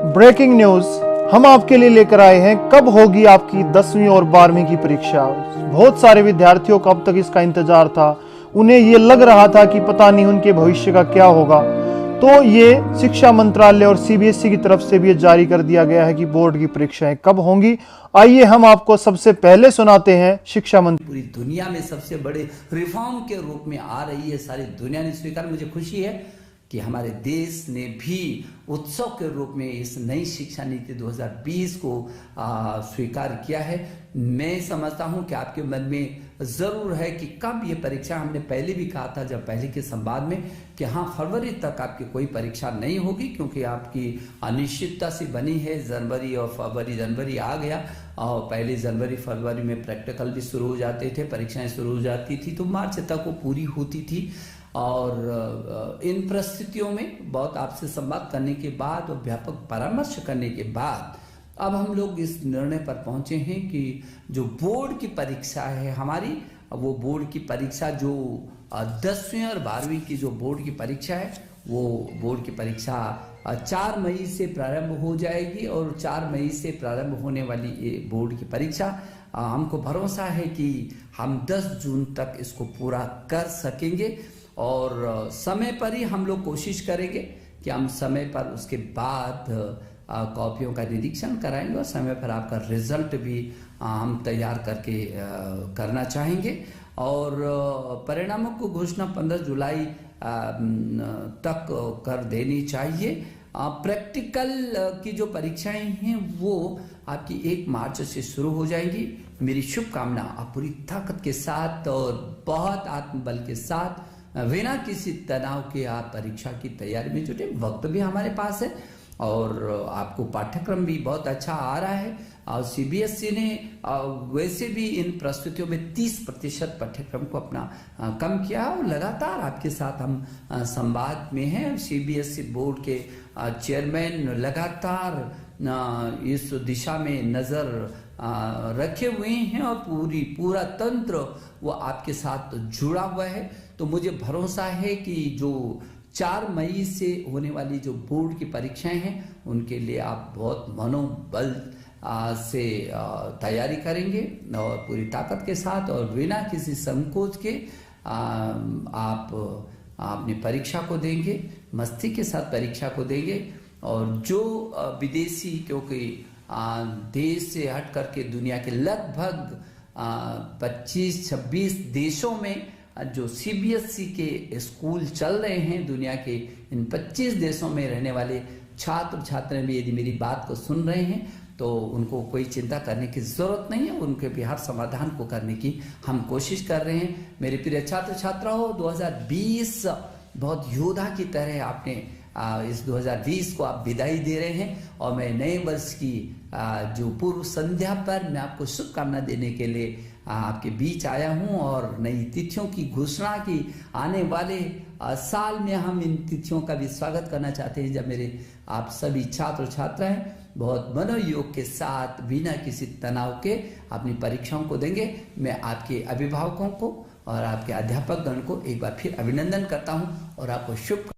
Breaking news हम आपके लिए लेकर आए हैं। कब होगी आपकी 10वीं और 12वीं की परीक्षा। बहुत सारे विद्यार्थियों को अब तक इसका इंतजार था। उन्हें ये लग रहा था कि पता नहीं उनके भविष्य का क्या होगा। तो ये शिक्षा मंत्रालय और सीबीएसई की तरफ से भी ये जारी कर दिया गया है कि बोर्ड की परीक्षाएं कब होंगी। आइए हम आपको सबसे पहले सुनाते हैं शिक्षा मंत्री। पूरी दुनिया में सबसे बड़े रिफॉर्म के रूप में आ रही है, सारी दुनिया ने स्वीकार। मुझे खुशी है कि हमारे देश ने भी उत्सव के रूप में इस नई शिक्षा नीति 2020 को स्वीकार किया है। मैं समझता हूं कि आपके मन में जरूर है कि कब ये परीक्षा, हमने पहले भी कहा था जब पहले के संवाद में कि हाँ, फरवरी तक आपकी कोई परीक्षा नहीं होगी, क्योंकि आपकी अनिश्चितता सी बनी है। जनवरी और फरवरी, जनवरी आ गया और पहले जनवरी फरवरी में प्रैक्टिकल भी शुरू हो जाते थे, परीक्षाएं शुरू हो जाती थी, तो मार्च तक वो पूरी होती थी। और इन परिस्थितियों में बहुत आपसे संवाद करने के बाद और व्यापक परामर्श करने के बाद अब हम लोग इस निर्णय पर पहुंचे हैं कि जो बोर्ड की परीक्षा है हमारी, वो बोर्ड की परीक्षा जो 10वीं और 12वीं की जो बोर्ड की परीक्षा है, वो बोर्ड की परीक्षा 4 मई से प्रारंभ हो जाएगी। और 4 मई से प्रारंभ होने वाली ये बोर्ड की परीक्षा, हमको भरोसा है कि हम 10 जून तक इसको पूरा कर सकेंगे। और समय पर ही हम लोग कोशिश करेंगे कि हम समय पर उसके बाद कॉपियों का निरीक्षण कराएंगे और समय पर आपका रिजल्ट भी हम तैयार करके करना चाहेंगे। और परिणामों को घोषणा 15 जुलाई तक कर देनी चाहिए। प्रैक्टिकल की जो परीक्षाएं हैं वो आपकी 1 मार्च से शुरू हो जाएंगी। मेरी शुभकामना, आप पूरी ताकत के साथ और बहुत आत्मबल के साथ बिना किसी तनाव के आप परीक्षा की तैयारी में जुटे। वक्त भी हमारे पास है और आपको पाठ्यक्रम भी बहुत अच्छा आ रहा है। और सीबीएसई ने वैसे भी इन प्रस्तुतियों में 30% पाठ्यक्रम को अपना कम किया और लगातार आपके साथ हम संवाद में हैं। सीबीएसई बोर्ड के चेयरमैन लगातार इस दिशा में नजर रखे हुए हैं और पूरा तंत्र वो आपके साथ जुड़ा हुआ है। तो मुझे भरोसा है कि जो 4 मई से होने वाली जो बोर्ड की परीक्षाएं हैं उनके लिए आप बहुत मनोबल से तैयारी करेंगे और पूरी ताकत के साथ और बिना किसी संकोच के आप अपनी परीक्षा को देंगे, मस्ती के साथ परीक्षा को देंगे। और जो विदेशी, क्योंकि देश से हट करके दुनिया के लगभग 25-26 देशों में जो सीबीएसई के स्कूल चल रहे हैं, दुनिया के इन 25 देशों में रहने वाले छात्र छात्राएं भी यदि मेरी बात को सुन रहे हैं तो उनको कोई चिंता करने की जरूरत नहीं है। उनके भी हर समाधान को करने की हम कोशिश कर रहे हैं। मेरे प्रिय छात्र छात्राओं, 2020 बहुत योद्धा की तरह आपने इस 2020 को आप विदाई दे रहे हैं और मैं नए वर्ष की जो पूर्व संध्या पर मैं आपको शुभकामना देने के लिए आपके बीच आया हूं। और नई तिथियों की घोषणा की आने वाले साल में हम इन तिथियों का भी स्वागत करना चाहते हैं, जब मेरे आप सभी छात्र छात्राएं बहुत मनोयोग के साथ बिना किसी तनाव के अपनी परीक्षाओं को देंगे। मैं आपके अभिभावकों को और आपके अध्यापक गण को एक बार फिर अभिनंदन करता हूं और आपको शुभ